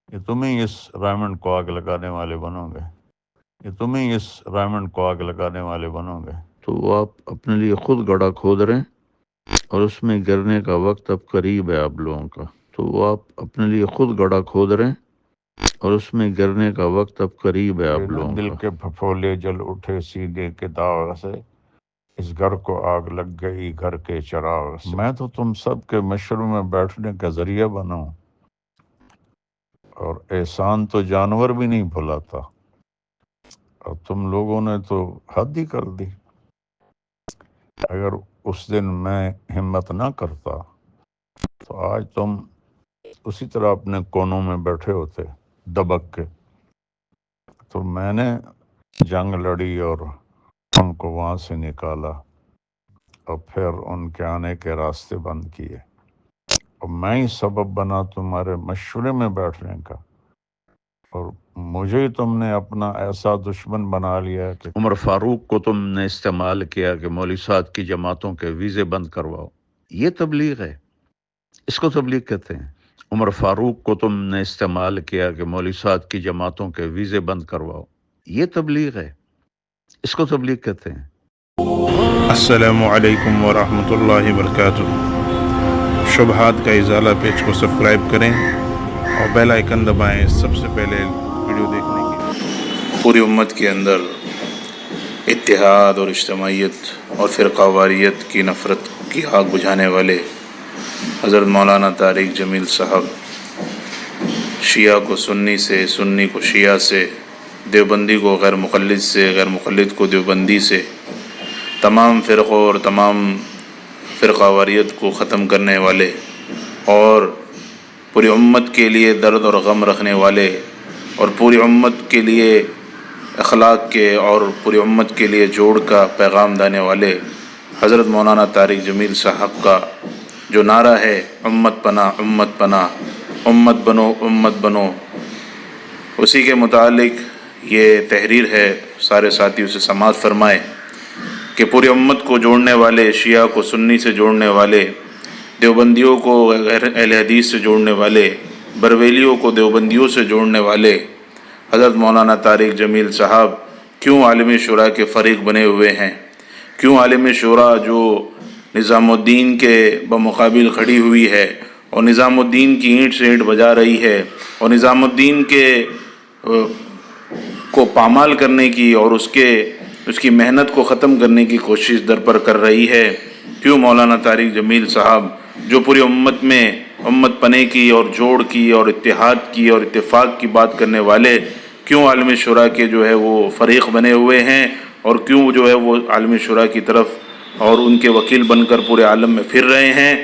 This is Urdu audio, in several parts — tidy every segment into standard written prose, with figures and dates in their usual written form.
کہ تم ہی اس ڈائمنڈ کو آگ لگانے والے بنو گے، کہ تم ہی اس ڈائمنڈ کو آگ لگانے والے بنو گے۔ تو وہ آپ اپنے لیے خود گڑھا کھود رہے ہیں اور اس میں گرنے کا وقت اب قریب ہے آپ لوگوں کا۔ تو وہ آپ اپنے لیے خود گڑھا کھود رہے ہیں اور اس میں گرنے کا وقت اب قریب ہے آپ لوگوں کا۔ دل کے پھپھولے جل اٹھے سینے کے داغ سے، اس گھر کو آگ لگ گئی گھر کے چراغ سے۔ میں تو تم سب کے مشورے میں بیٹھنے کا ذریعہ بنا ہوں، اور احسان تو جانور بھی نہیں بھلاتا، اور تم لوگوں نے تو حد ہی کر دی۔ اگر اس دن میں ہمت نہ کرتا تو آج تم اسی طرح اپنے کونوں میں بیٹھے ہوتے دبک کے۔ تو میں نے جنگ لڑی اور ان کو وہاں سے نکالا، اور پھر ان کے آنے کے راستے بند کیے، اور میں ہی سبب بنا تمہارے مشورے میں بیٹھنے کا، اور مجھے ہی تم نے اپنا ایسا دشمن بنا لیا کہ عمر فاروق کو تم نے استعمال کیا کہ مولوی صاحب کی جماعتوں کے ویزے بند کرواؤ۔ یہ تبلیغ ہے، اس کو تبلیغ کہتے ہیں۔ عمر فاروق کو تم نے استعمال کیا کہ مولوی صاحب کی جماعتوں کے ویزے بند کرواؤ۔ یہ تبلیغ ہے، اس کو تبلیغ کہتے ہیں۔ السلام علیکم ورحمۃ اللہ وبرکاتہ۔ شبہات کا ازالہ پیج کو سبسکرائب کریں اور بیل آئیکن دبائیں سب سے پہلے ویڈیو دیکھنے کے لیے۔ پوری امت کے اندر اتحاد اور اجتماعیت اور فرقہ واریت کی نفرت کی آگ بجھانے والے حضرت مولانا طارق جمیل صاحب، شیعہ کو سنی سے، سنی کو شیعہ سے، دیوبندی کو غیر مقلد سے، غیر مقلد کو دیوبندی سے، تمام فرقوں اور تمام فرقہ واریت کو ختم کرنے والے اور پوری امت کے لیے درد اور غم رکھنے والے اور پوری امت کے لیے اخلاق کے اور پوری امت کے لیے جوڑ کا پیغام دینے والے حضرت مولانا طارق جمیل صاحب کا جو نعرہ ہے، امت پناہ امت پناہ، امت بنو امت بنو، اسی کے متعلق یہ تحریر ہے۔ سارے ساتھیوں سے سماعت فرمائے کہ پوری امت کو جوڑنے والے، شیعہ کو سنی سے جوڑنے والے، دیوبندیوں کو غیر اہل حدیث سے جوڑنے والے، بریلویوں کو دیوبندیوں سے جوڑنے والے حضرت مولانا طارق جمیل صاحب کیوں عالم شورا کے فریق بنے ہوئے ہیں؟ کیوں عالم شورا جو نظام الدین کے بمقابل کھڑی ہوئی ہے اور نظام الدین کی اینٹ سے اینٹ بجا رہی ہے اور نظام الدین کے کو پامال کرنے کی اور اس کی محنت کو ختم کرنے کی کوشش درپر کر رہی ہے، کیوں مولانا طارق جمیل صاحب جو پوری امت میں امت پنے کی اور جوڑ کی اور اتحاد کی اور اتفاق کی بات کرنے والے، کیوں عالم شورا کے جو ہے وہ فریق بنے ہوئے ہیں، اور کیوں جو ہے وہ عالم شورا کی طرف اور ان کے وکیل بن کر پورے عالم میں پھر رہے ہیں؟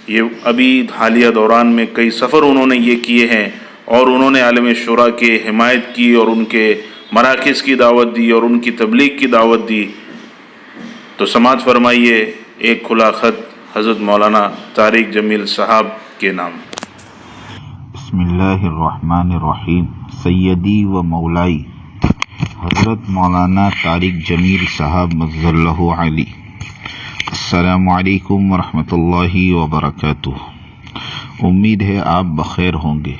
یہ ابھی حالیہ دوران میں کئی سفر انہوں نے یہ کیے ہیں، اور انہوں نے عالم شورا کی حمایت کی اور ان کے مراکز کی دعوت دی اور ان کی تبلیغ کی دعوت دی۔ تو سماعت فرمائیے ایک کھلا خط حضرت مولانا طارق جمیل صاحب کے نام۔ بسم اللہ الرحمن الرحیم۔ سیدی و مولائی حضرت مولانا طارق جمیل صاحب مجد اللہ علی، السلام علیکم ورحمۃ اللہ وبرکاتہ۔ امید ہے آپ بخیر ہوں گے۔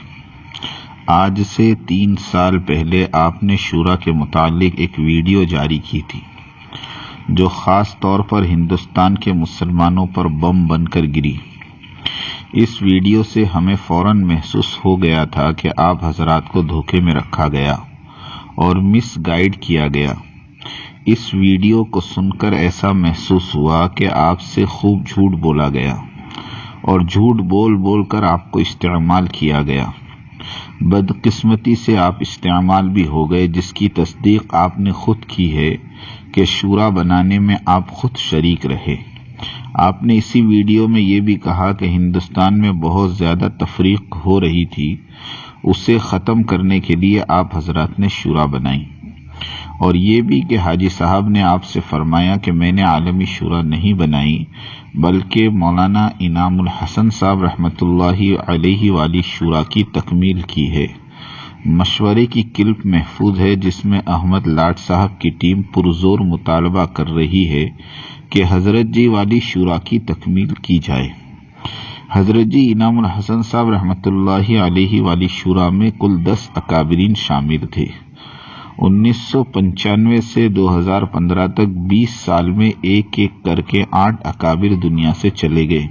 آج سے 3 سال پہلے آپ نے شورا کے متعلق ایک ویڈیو جاری کی تھی جو خاص طور پر ہندوستان کے مسلمانوں پر بم بن کر گری۔ اس ویڈیو سے ہمیں فوراً محسوس ہو گیا تھا کہ آپ حضرات کو دھوکے میں رکھا گیا اور مس گائیڈ کیا گیا۔ اس ویڈیو کو سن کر ایسا محسوس ہوا کہ آپ سے خوب جھوٹ بولا گیا اور جھوٹ بول بول کر آپ کو استعمال کیا گیا۔ بدقسمتی سے آپ استعمال بھی ہو گئے، جس کی تصدیق آپ نے خود کی ہے کہ شورا بنانے میں آپ خود شریک رہے۔ آپ نے اسی ویڈیو میں یہ بھی کہا کہ ہندوستان میں بہت زیادہ تفریق ہو رہی تھی، اسے ختم کرنے کے لیے آپ حضرات نے شورا بنائی، اور یہ بھی کہ حاجی صاحب نے آپ سے فرمایا کہ میں نے عالمی شورا نہیں بنائی بلکہ مولانا انعام الحسن صاحب رحمۃ اللہ علیہ والی شورا کی تکمیل کی ہے۔ مشورے کی کلپ محفوظ ہے جس میں احمد لاٹ صاحب کی ٹیم پرزور مطالبہ کر رہی ہے کہ حضرت جی والی شورا کی تکمیل کی جائے۔ حضرت جی انعام الحسن صاحب رحمۃ اللہ علیہ والی شورا میں کل 10 اکابرین شامل تھے۔ 1995 سے 2015 تک 20 سال میں ایک ایک کر کے 8 اکابر دنیا سے چلے گئے۔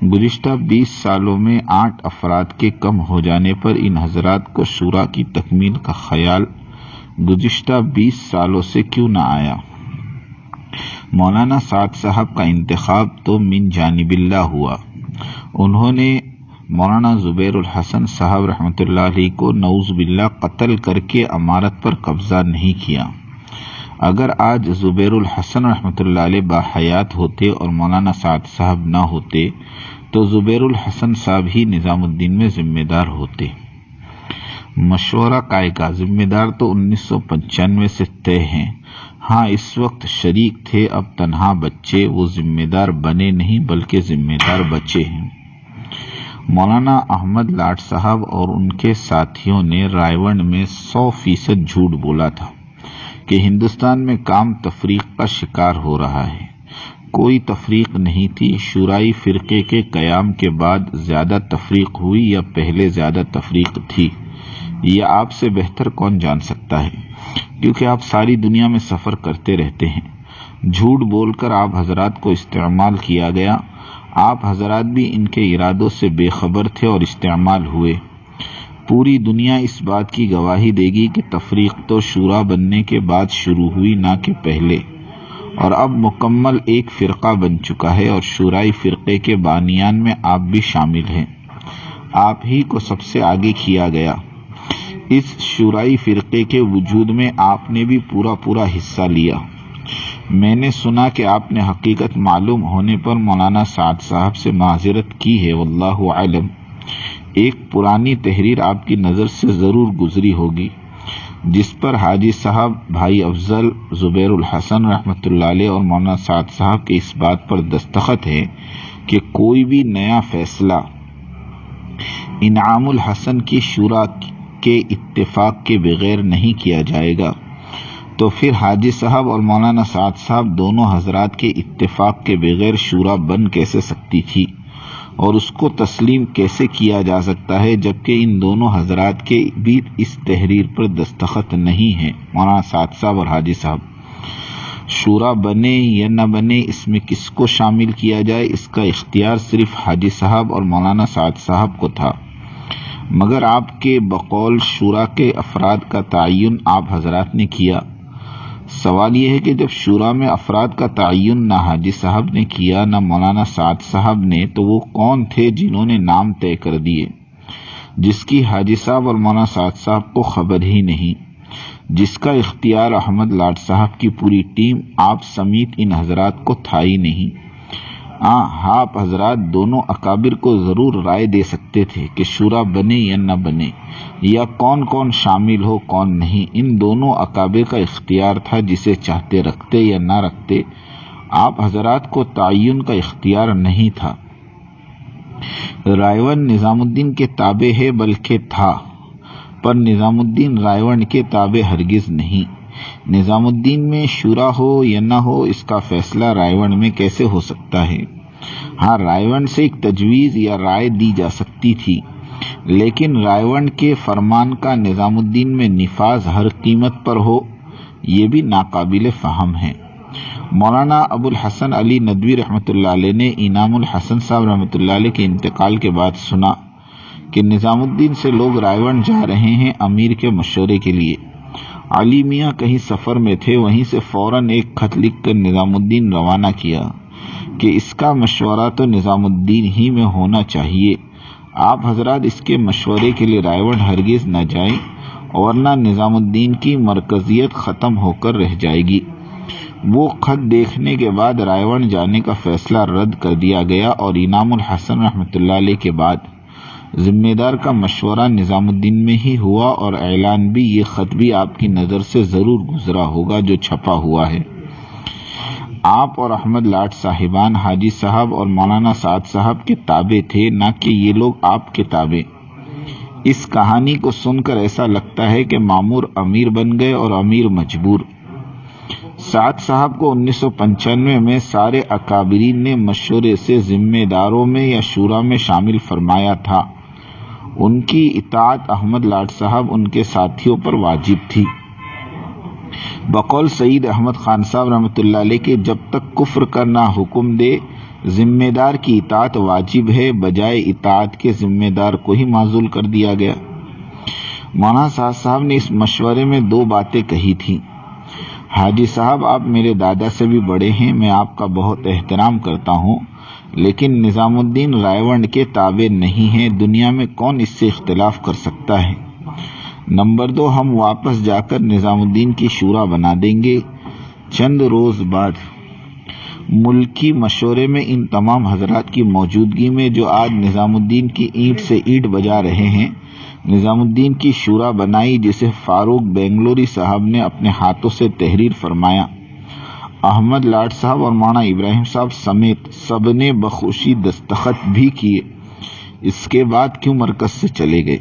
گزشتہ 20 سالوں میں 8 افراد کے کم ہو جانے پر ان حضرات کو شورا کی تکمیل کا خیال گزشتہ 20 سالوں سے کیوں نہ آیا؟ مولانا سعد صاحب کا انتخاب تو من جانب اللہ ہوا۔ انہوں نے مولانا زبیر الحسن صاحب رحمۃ اللہ علیہ کو نعوذ باللہ قتل کر کے امارت پر قبضہ نہیں کیا۔ اگر آج زبیر الحسن رحمۃ اللہ علیہ باحیات ہوتے اور مولانا سعد صاحب نہ ہوتے تو زبیر الحسن صاحب ہی نظام الدین میں ذمہ دار ہوتے۔ مشورہ کائے کا ذمہ دار تو 1995 سے طے ہیں۔ ہاں اس وقت شریک تھے، اب تنہا بچے، وہ ذمہ دار بنے نہیں بلکہ ذمہ دار بچے ہیں۔ مولانا احمد لاٹ صاحب اور ان کے ساتھیوں نے رائے ونڈ میں 100% جھوٹ بولا تھا کہ ہندوستان میں کام تفریق کا شکار ہو رہا ہے۔ کوئی تفریق نہیں تھی۔ شورائی فرقے کے قیام کے بعد زیادہ تفریق ہوئی یا پہلے زیادہ تفریق تھی، یہ آپ سے بہتر کون جان سکتا ہے، کیونکہ آپ ساری دنیا میں سفر کرتے رہتے ہیں۔ جھوٹ بول کر آپ حضرات کو استعمال کیا گیا۔ آپ حضرات بھی ان کے ارادوں سے بے خبر تھے اور استعمال ہوئے۔ پوری دنیا اس بات کی گواہی دے گی کہ تفریق تو شورا بننے کے بعد شروع ہوئی، نہ کہ پہلے، اور اب مکمل ایک فرقہ بن چکا ہے اور شورائی فرقے کے بانیان میں آپ بھی شامل ہیں۔ آپ ہی کو سب سے آگے کیا گیا۔ اس شورائی فرقے کے وجود میں آپ نے بھی پورا حصہ لیا۔ میں نے سنا کہ آپ نے حقیقت معلوم ہونے پر مولانا سعد صاحب سے معذرت کی ہے، واللہ اعلم۔ ایک پرانی تحریر آپ کی نظر سے ضرور گزری ہوگی، جس پر حاجی صاحب، بھائی افضل، زبیر الحسن رحمۃ اللہ علیہ اور مولانا سعد صاحب کے اس بات پر دستخط ہے کہ کوئی بھی نیا فیصلہ انعام الحسن کی شورا کے اتفاق کے بغیر نہیں کیا جائے گا۔ تو پھر حاجی صاحب اور مولانا سعد صاحب دونوں حضرات کے اتفاق کے بغیر شورا بن کیسے سکتی تھی اور اس کو تسلیم کیسے کیا جا سکتا ہے، جبکہ ان دونوں حضرات کے بھی اس تحریر پر دستخط نہیں ہے؟ مولانا سعد صاحب اور حاجی صاحب۔ شورا بنے یا نہ بنے، اس میں کس کو شامل کیا جائے، اس کا اختیار صرف حاجی صاحب اور مولانا سعد صاحب کو تھا، مگر آپ کے بقول شورا کے افراد کا تعین آپ حضرات نے کیا۔ سوال یہ ہے کہ جب شورا میں افراد کا تعین نہ حاجی صاحب نے کیا نہ مولانا سعد صاحب نے، تو وہ کون تھے جنہوں نے نام طے کر دیے، جس کی حاجی صاحب اور مولانا سعد صاحب کو خبر ہی نہیں، جس کا اختیار احمد لاٹ صاحب کی پوری ٹیم آپ سمیت ان حضرات کو تھا ہی نہیں؟ آپ حضرات دونوں اکابر کو ضرور رائے دے سکتے تھے کہ شورا بنے یا نہ بنے، یا کون کون شامل ہو کون نہیں۔ ان دونوں اکابر کا اختیار تھا، جسے چاہتے رکھتے یا نہ رکھتے۔ آپ حضرات کو تعین کا اختیار نہیں تھا۔ رائے ونڈ نظام الدین کے تابع ہے بلکہ تھا، پر نظام الدین رائے ونڈ کے تابع ہرگز نہیں۔ نظام الدین میں شورا ہو یا نہ ہو، اس کا فیصلہ رائے ونڈ میں کیسے ہو سکتا ہے؟ ہاں، رائے ونڈ سے ایک تجویز یا رائے دی جا سکتی تھی، لیکن رائے ونڈ کے فرمان کا نظام الدین میں نفاذ ہر قیمت پر ہو، یہ بھی ناقابل فہم ہے۔ مولانا ابو الحسن علی ندوی رحمۃ اللہ علیہ نے انعام الحسن صاحب رحمۃ اللہ علیہ کے انتقال کے بعد سنا کہ نظام الدین سے لوگ رائے ونڈ جا رہے ہیں امیر کے مشورے کے لیے۔ علی میاں کہیں سفر میں تھے، وہیں سے فوراً ایک خط لکھ کر نظام الدین روانہ کیا کہ اس کا مشورہ تو نظام الدین ہی میں ہونا چاہیے، آپ حضرات اس کے مشورے کے لیے رائے ونڈ ہرگز نہ جائیں، ورنہ نظام الدین کی مرکزیت ختم ہو کر رہ جائے گی۔ وہ خط دیکھنے کے بعد رائے ونڈ جانے کا فیصلہ رد کر دیا گیا اور انعام الحسن رحمۃ اللہ علیہ کے بعد ذمہ دار کا مشورہ نظام الدین میں ہی ہوا، اور اعلان بھی، یہ خط بھی آپ کی نظر سے ضرور گزرا ہوگا جو چھپا ہوا ہے۔ آپ اور احمد لاٹ صاحبان حاجی صاحب اور مولانا سعد صاحب کے تابع تھے، نہ کہ یہ لوگ آپ کے تابع۔ اس کہانی کو سن کر ایسا لگتا ہے کہ مامور امیر بن گئے اور امیر مجبور۔ سعد صاحب کو 1995 میں سارے اکابرین نے مشورے سے ذمہ داروں میں یا شورا میں شامل فرمایا تھا۔ ان کی اطاعت احمد لاٹ صاحب ان کے ساتھیوں پر واجب تھی۔ بقول سعید احمد خان صاحب رحمۃ اللہ علیہ کے جب تک کفر کرنا حکم دے ذمہ دار کی اطاعت واجب ہے، بجائے اطاعت کے ذمہ دار کو ہی معزول کر دیا گیا۔ مولانا سعد صاحب نے اس مشورے میں 2 باتیں کہی تھیں۔ حاجی صاحب، آپ میرے دادا سے بھی بڑے ہیں، میں آپ کا بہت احترام کرتا ہوں، لیکن نظام الدین رائے ونڈ کے تابع نہیں ہیں، دنیا میں کون اس سے اختلاف کر سکتا ہے۔ نمبر 2، ہم واپس جا کر نظام الدین کی شورا بنا دیں گے۔ چند روز بعد ملکی مشورے میں ان تمام حضرات کی موجودگی میں جو آج نظام الدین کی اینٹ سے اینٹ بجا رہے ہیں، نظام الدین کی شورا بنائی، جسے فاروق بنگلوری صاحب نے اپنے ہاتھوں سے تحریر فرمایا۔ احمد لاٹ صاحب اور مولانا ابراہیم صاحب سمیت سب نے بخوشی دستخط بھی کیے۔ اس کے بعد کیوں مرکز سے چلے گئے؟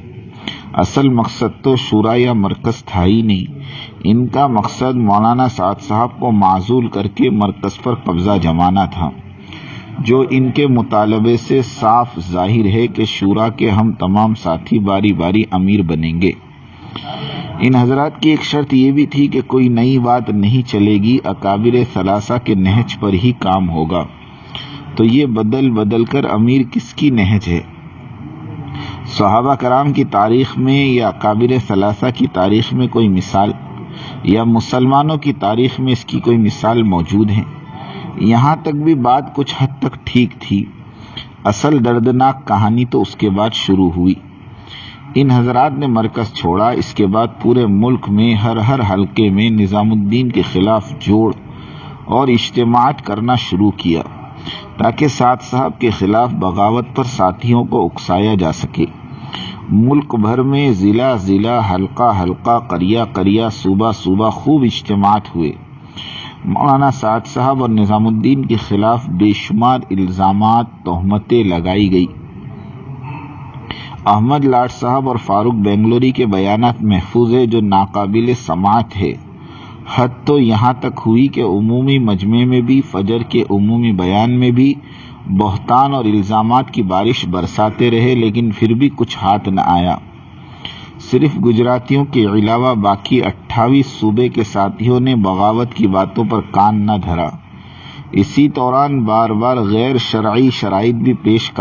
اصل مقصد تو شورا یا مرکز تھا ہی نہیں، ان کا مقصد مولانا سعد صاحب کو معزول کر کے مرکز پر قبضہ جمانا تھا، جو ان کے مطالبے سے صاف ظاہر ہے کہ شورا کے ہم تمام ساتھی باری باری امیر بنیں گے۔ ان حضرات کی ایک شرط یہ بھی تھی کہ کوئی نئی بات نہیں چلے گی، اکابر ثلاثہ کے نہج پر ہی کام ہوگا۔ تو یہ بدل بدل کر امیر کس کی نہج ہے؟ صحابہ کرام کی تاریخ میں یا اکابر ثلاثہ کی تاریخ میں کوئی مثال، یا مسلمانوں کی تاریخ میں اس کی کوئی مثال موجود ہے؟ یہاں تک بھی بات کچھ حد تک ٹھیک تھی، اصل دردناک کہانی تو اس کے بعد شروع ہوئی۔ ان حضرات نے مرکز چھوڑا، اس کے بعد پورے ملک میں ہر حلقے میں نظام الدین کے خلاف جوڑ اور اجتماعات کرنا شروع کیا، تاکہ سعد صاحب کے خلاف بغاوت پر ساتھیوں کو اکسایا جا سکے۔ ملک بھر میں ضلع ضلع، حلقہ حلقہ، قریہ قریہ، صوبہ صوبہ خوب اجتماعات ہوئے۔ مولانا سعد صاحب اور نظام الدین کے خلاف بے شمار الزامات، تہمتیں لگائی گئی۔ احمد لاٹ صاحب اور فاروق بنگلوری کے بیانات محفوظ ہے، جو ناقابل سماعت ہے۔ حد تو یہاں تک ہوئی کہ عمومی مجمع میں بھی، فجر کے عمومی بیان میں بھی بہتان اور الزامات کی بارش برساتے رہے، لیکن پھر بھی کچھ ہاتھ نہ آیا۔ صرف گجراتیوں کے علاوہ باقی 28 صوبے کے ساتھیوں نے بغاوت کی باتوں پر کان نہ دھرا۔ اسی دوران بار بار غیر شرعی شرائط بھی پیش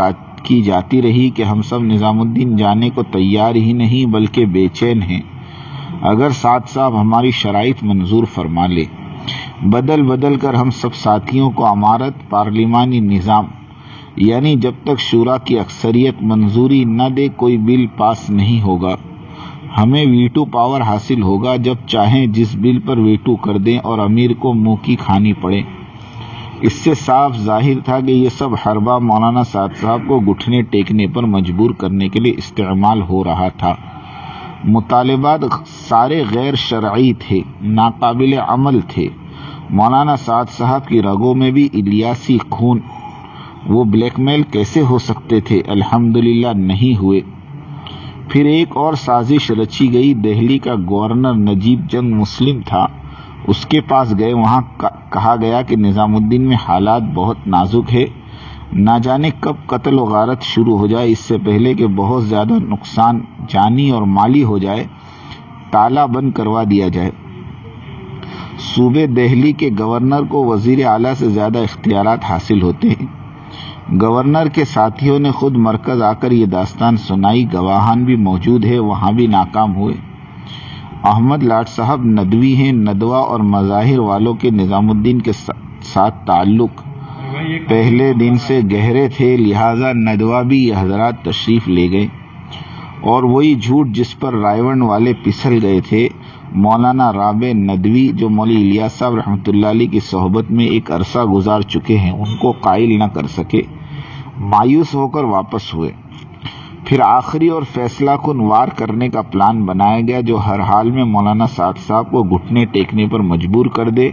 کی جاتی رہی کہ ہم سب نظام الدین جانے کو تیار ہی نہیں بلکہ بے چین ہیں، اگر سعد صاحب ہماری شرائط منظور فرما لے۔ بدل بدل کر ہم سب ساتھیوں کو امارت پارلیمانی نظام، یعنی جب تک شورا کی اکثریت منظوری نہ دے کوئی بل پاس نہیں ہوگا، ہمیں ویٹو پاور حاصل ہوگا، جب چاہیں جس بل پر ویٹو کر دیں اور امیر کو منہ کی کھانی پڑے۔ اس سے صاف ظاہر تھا کہ یہ سب حربہ مولانا سعد صاحب کو گھٹنے ٹیکنے پر مجبور کرنے کے لیے استعمال ہو رہا تھا۔ مطالبات سارے غیر شرعی تھے، ناقابل عمل تھے۔ مولانا سعد صاحب کی رگوں میں بھی الیاسی خون، وہ بلیک میل کیسے ہو سکتے تھے؟ الحمدللہ نہیں ہوئے۔ پھر ایک اور سازش رچی گئی، دہلی کا گورنر نجیب جنگ مسلم تھا، اس کے پاس گئے، وہاں کہا گیا کہ نظام الدین میں حالات بہت نازک ہے، نہ جانے کب قتل و غارت شروع ہو جائے، اس سے پہلے کہ بہت زیادہ نقصان جانی اور مالی ہو جائے، تالا بند کروا دیا جائے۔ صوبے دہلی کے گورنر کو وزیر اعلیٰ سے زیادہ اختیارات حاصل ہوتے ہیں۔ گورنر کے ساتھیوں نے خود مرکز آ کر یہ داستان سنائی، گواہان بھی موجود ہے، وہاں بھی ناکام ہوئے۔ احمد لاٹ صاحب ندوی ہیں، ندوہ اور مظاہر والوں کے نظام الدین کے ساتھ تعلق پہلے دن سے گہرے تھے، لہذا ندوہ بھی یہ حضرات تشریف لے گئے، اور وہی جھوٹ جس پر رائیونڈ والے پسل گئے تھے، مولانا رابع ندوی جو مولوی الیاس صاحب رحمۃ اللہ علیہ کی صحبت میں ایک عرصہ گزار چکے ہیں، ان کو قائل نہ کر سکے، مایوس ہو کر واپس ہوئے۔ پھر آخری اور فیصلہ کن وار کرنے کا پلان بنایا گیا، جو ہر حال میں مولانا سعد صاحب کو گھٹنے ٹیکنے پر مجبور کر دے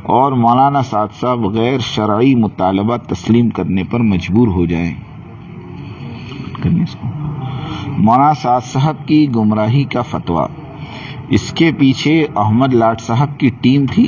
اور مولانا سعد صاحب غیر شرعی مطالبہ تسلیم کرنے پر مجبور ہو جائیں۔ مولانا سعد صاحب کی گمراہی کا فتویٰ، اس کے پیچھے احمد لاٹ صاحب کی ٹیم تھی،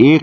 1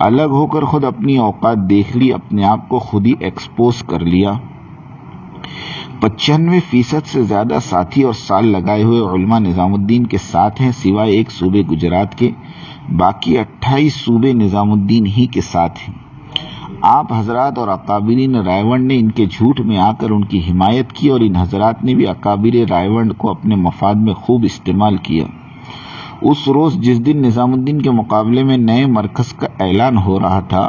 الگ ہو کر خود اپنی اوقات دیکھ لی، اپنے آپ کو خود ہی ایکسپوز کر لیا۔ 95% سے زیادہ ساتھی اور سال لگائے ہوئے علماء نظام الدین کے ساتھ ہیں، سوائے ایک صوبے گجرات کے، باقی 28 صوبے نظام الدین ہی کے ساتھ ہیں۔ آپ حضرات اور اکابرین رائے ونڈ نے ان کے جھوٹ میں آ کر ان کی حمایت کی، اور ان حضرات نے بھی اکابر رائے ونڈ کو اپنے مفاد میں خوب استعمال کیا۔ اس روز جس دن نظام الدین کے مقابلے میں نئے مرکز کا اعلان ہو رہا تھا،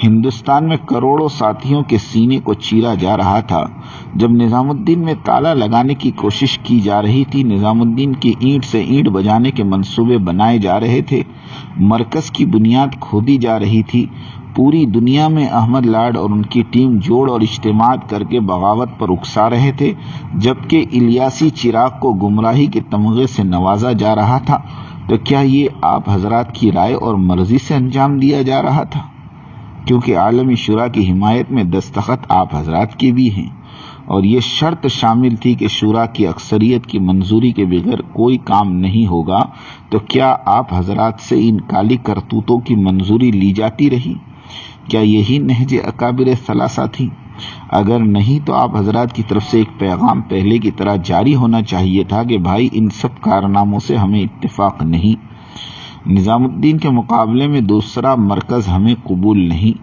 ہندوستان میں کروڑوں ساتھیوں کے سینے کو چیرا جا رہا تھا، جب نظام الدین میں تالا لگانے کی کوشش کی جا رہی تھی، نظام الدین کی اینٹ سے اینٹ بجانے کے منصوبے بنائے جا رہے تھے، مرکز کی بنیاد کھودی جا رہی تھی، پوری دنیا میں احمد لاڈ اور ان کی ٹیم جوڑ اور اجتماعات کر کے بغاوت پر اکسا رہے تھے، جبکہ الیاسی چراغ کو گمراہی کے تمغے سے نوازا جا رہا تھا، تو کیا یہ آپ حضرات کی رائے اور مرضی سے انجام دیا جا رہا تھا؟ کیونکہ عالمی شورا کی حمایت میں دستخط آپ حضرات کے بھی ہیں، اور یہ شرط شامل تھی کہ شورا کی اکثریت کی منظوری کے بغیر کوئی کام نہیں ہوگا، تو کیا آپ حضرات سے ان کالی کرتوتوں کی منظوری لی جاتی رہی؟ کیا یہی نہج اکابر ثلاثہ تھی؟ اگر نہیں تو آپ حضرات کی طرف سے ایک پیغام پہلے کی طرح جاری ہونا چاہیے تھا کہ بھائی ان سب کارناموں سے ہمیں اتفاق نہیں، نظام الدین کے مقابلے میں دوسرا مرکز ہمیں قبول نہیں۔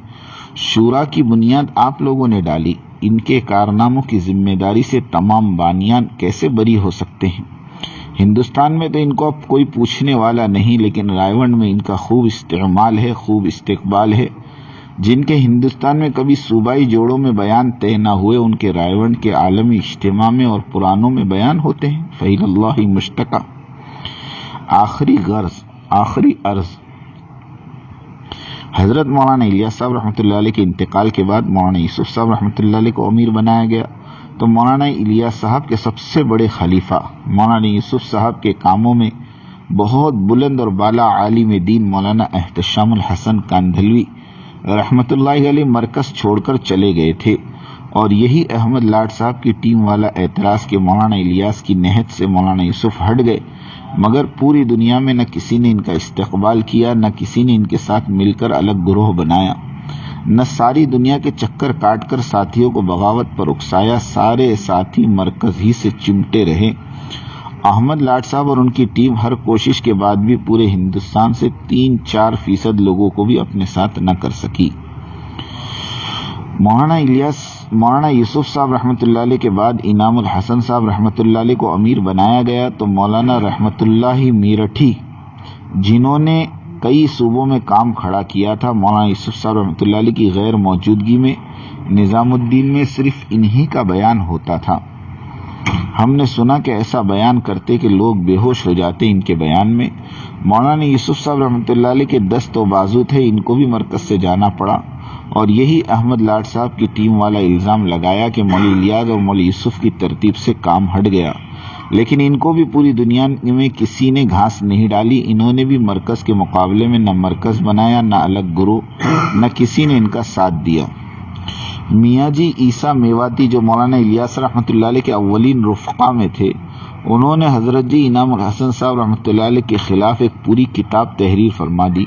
شورا کی بنیاد آپ لوگوں نے ڈالی، ان کے کارناموں کی ذمہ داری سے تمام بانیان کیسے بری ہو سکتے ہیں؟ ہندوستان میں تو ان کو اب کوئی پوچھنے والا نہیں، لیکن رائے ونڈ میں ان کا خوب استعمال ہے، خوب استقبال ہے۔ جن کے ہندوستان میں کبھی صوبائی جوڑوں میں بیان طے نہ ہوئے، ان کے رائے ونڈ کے عالمی اجتماع میں اور پرانوں میں بیان ہوتے ہیں۔ فیل اللہ مشتقہ۔ آخری عرض، حضرت مولانا الیاس صاحب رحمۃ اللہ علیہ کے انتقال کے بعد مولانا یوسف صاحب رحمۃ اللہ علیہ کو امیر بنایا گیا، تو مولانا الیاس صاحب کے سب سے بڑے خلیفہ مولانا یوسف صاحب کے کاموں میں بہت بلند اور بالا عالم دین مولانا احتشام الحسن کاندھلوی رحمۃ اللہ علیہ مرکز چھوڑ کر چلے گئے تھے، اور یہی احمد لاڈ صاحب کی ٹیم والا اعتراض کہ مولانا الیاس کی نہج سے مولانا یوسف ہٹ گئے، مگر پوری دنیا میں نہ کسی نے ان کا استقبال کیا، نہ کسی نے ان کے ساتھ مل کر الگ گروہ بنایا، نہ ساری دنیا کے چکر کاٹ کر ساتھیوں کو بغاوت پر اکسایا، سارے ساتھی مرکز ہی سے چمٹے رہے۔ احمد لاڈ صاحب اور ان کی ٹیم ہر کوشش کے بعد بھی پورے ہندوستان سے 3-4% لوگوں کو بھی اپنے ساتھ نہ کر سکی۔ مولانا یوسف صاحب رحمۃ اللہ علیہ کے بعد انعام الحسن صاحب رحمۃ اللہ علیہ کو امیر بنایا گیا، تو مولانا رحمۃ اللہ میرٹھی جنہوں نے کئی صوبوں میں کام کھڑا کیا تھا، مولانا یوسف صاحب رحمۃ اللہ علیہ کی غیر موجودگی میں نظام الدین میں صرف انہی کا بیان ہوتا تھا۔ ہم نے سنا کہ ایسا بیان کرتے کہ لوگ بے ہوش ہو جاتے ان کے بیان میں۔ مولانا یوسف صاحب رحمۃ اللہ علیہ کے دست و بازو تھے، ان کو بھی مرکز سے جانا پڑا، اور یہی احمد لاڈ صاحب کی ٹیم والا الزام لگایا کہ مولوی الیاس اور مولوی یوسف کی ترتیب سے کام ہٹ گیا، لیکن ان کو بھی پوری دنیا میں کسی نے گھاس نہیں ڈالی، انہوں نے بھی مرکز کے مقابلے میں نہ مرکز بنایا، نہ الگ گروہ، نہ کسی نے ان کا ساتھ دیا۔ میاں جی عیسیٰ میواتی جو مولانا الیاس رحمۃ اللہ علیہ کے اولین رفقا میں تھے، انہوں نے حضرت جی انعام الحسن صاحب رحمۃ اللہ علیہ کے خلاف ایک پوری کتاب تحریر فرما دی۔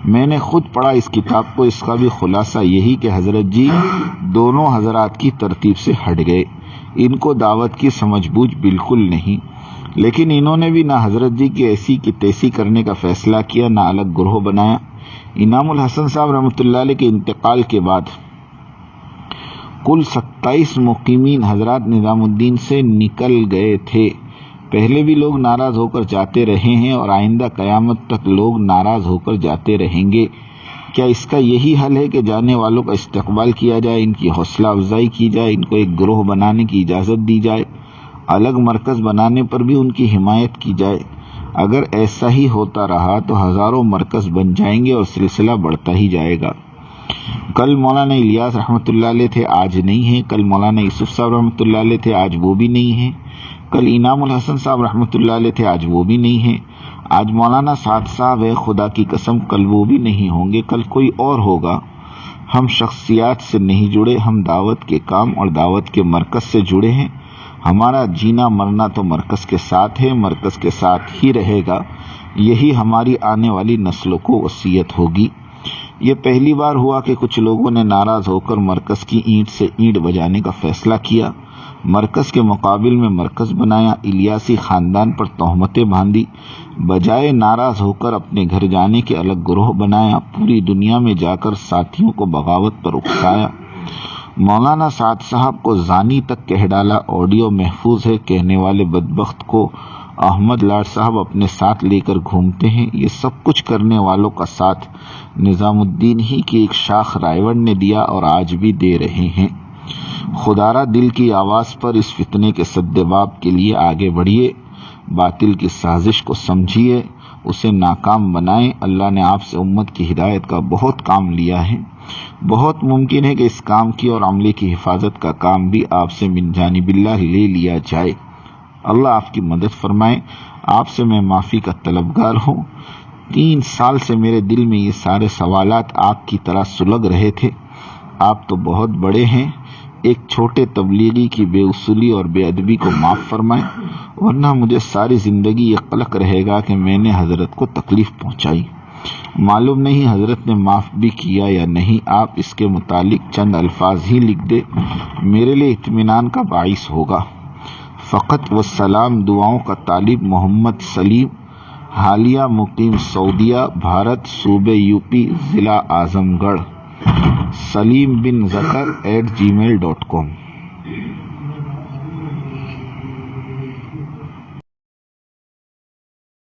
میں نے خود پڑھا اس کتاب کو، اس کا بھی خلاصہ یہی کہ حضرت جی دونوں حضرات کی ترتیب سے ہٹ گئے، ان کو دعوت کی سمجھ بوجھ بالکل نہیں، لیکن انہوں نے بھی نہ حضرت جی کی ایسی کی تیسی کرنے کا فیصلہ کیا، نہ الگ گروہ بنایا۔ انعام الحسن صاحب رحمۃ اللہ علیہ کے انتقال کے بعد کل 27 مقیمین حضرات نظام الدین سے نکل گئے تھے۔ پہلے بھی لوگ ناراض ہو کر جاتے رہے ہیں، اور آئندہ قیامت تک لوگ ناراض ہو کر جاتے رہیں گے۔ کیا اس کا یہی حل ہے کہ جانے والوں کا استقبال کیا جائے، ان کی حوصلہ افزائی کی جائے، ان کو ایک گروہ بنانے کی اجازت دی جائے، الگ مرکز بنانے پر بھی ان کی حمایت کی جائے؟ اگر ایسا ہی ہوتا رہا تو ہزاروں مرکز بن جائیں گے اور سلسلہ بڑھتا ہی جائے گا۔ کل مولانا الیاس رحمۃ اللہ علیہ تھے، آج نہیں ہیں، کل مولانا یوسف صاحب رحمۃ اللہ علیہ تھے، آج وہ بھی نہیں ہیں، کل انعام الحسن صاحب رحمۃ اللہ علیہ تھے، آج وہ بھی نہیں ہیں، آج مولانا سعد صاحب ہے، خدا کی قسم کل وہ بھی نہیں ہوں گے، کل کوئی اور ہوگا۔ ہم شخصیات سے نہیں جڑے، ہم دعوت کے کام اور دعوت کے مرکز سے جڑے ہیں۔ ہمارا جینا مرنا تو مرکز کے ساتھ ہے، مرکز کے ساتھ ہی رہے گا، یہی ہماری آنے والی نسلوں کو وصیت ہوگی۔ یہ پہلی بار ہوا کہ کچھ لوگوں نے ناراض ہو کر مرکز کی اینٹ سے اینٹ بجانے کا فیصلہ کیا، مرکز کے مقابل میں مرکز بنایا، الیاسی خاندان پر تہمتیں باندھی، بجائے ناراض ہو کر اپنے گھر جانے کے الگ گروہ بنایا، پوری دنیا میں جا کر ساتھیوں کو بغاوت پر اکسایا، مولانا سعد صاحب کو زانی تک کہہ ڈالا، آڈیو محفوظ ہے، کہنے والے بدبخت کو احمد لاڈ صاحب اپنے ساتھ لے کر گھومتے ہیں۔ یہ سب کچھ کرنے والوں کا ساتھ نظام الدین ہی کی ایک شاخ رائیوڑ نے دیا اور آج بھی دے رہے ہیں۔ خدارہ دل کی آواز پر اس فتنے کے سدباب کے لیے آگے بڑھیے، باطل کی سازش کو سمجھیے، اسے ناکام بنائیں۔ اللہ نے آپ سے امت کی ہدایت کا بہت کام لیا ہے، بہت ممکن ہے کہ اس کام کی اور عملے کی حفاظت کا کام بھی آپ سے من جانب اللہ لے لیا جائے۔ اللہ آپ کی مدد فرمائے۔ آپ سے میں معافی کا طلبگار ہوں۔ 3 سال سے میرے دل میں یہ سارے سوالات آگ کی طرح سلگ رہے تھے۔ آپ تو بہت بڑے ہیں، ایک چھوٹے تبلیغی کی بے اصولی اور بے ادبی کو معاف فرمائیں، ورنہ مجھے ساری زندگی یہ قلق رہے گا کہ میں نے حضرت کو تکلیف پہنچائی۔ معلوم نہیں حضرت نے معاف بھی کیا یا نہیں، آپ اس کے متعلق چند الفاظ ہی لکھ دے، میرے لیے اطمینان کا باعث ہوگا۔ فقط والسلام، دعاؤں کا طالب محمد سلیم، حالیہ مقیم سعودیہ، بھارت، صوبہ یوپی، ضلع اعظم گڑھ۔ سلیم بن ذکر @gmail.com